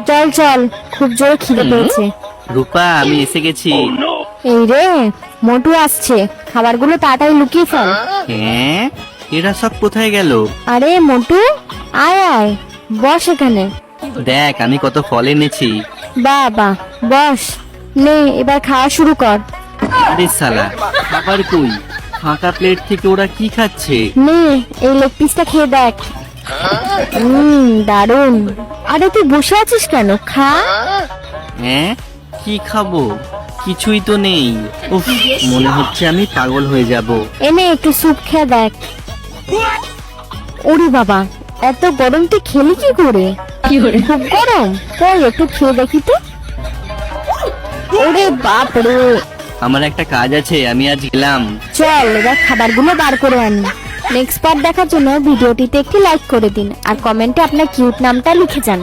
চল চল, খুব জোর খিদে পেয়েছে। রূপা, আমি এসে গেছি। এই রে, মোটু আসছে, খাবারগুলো তাড়াতাড়ি লুকিয়ে ফেল। হ্যাঁ, এরা সব কোথায় গেল? আরে মোটু, আয় আয়, বস এখানে। দেখ আমি কত ফল এনেছি। বাবা, বস। নে, এবার খাওয়া শুরু কর। আরে শালা, খাবার কই? ফাঁকা প্লেট থেকে ওরা কি খাচ্ছে? নে, এই লেগ পিসটা খেয়ে দেখ। দারুন। আরে তুই বসে আছিস কেন? খা। হ্যাঁ, কি খাবো? কিছুই তো নেই। উফ, মনে হচ্ছে আমি পাগল হয়ে যাব। এনে একটু স্যুপ খেয়ে দেখ। ওরে বাবা, এত গরম তুই খেলি কি করে? খুব গরম। কই একটু খেয়ে দেখি তো। ওরে বাপ রে। আমার একটা কাজ আছে, আমি আজ গেলাম। চল এবার খাবারগুলো বার করে আনি। নেক্সট পার্ট দেখার জন্য ভিডিওটিতে একটি লাইক করে দিন আর কমেন্টে আপনার কিউট নামটা লিখে যান।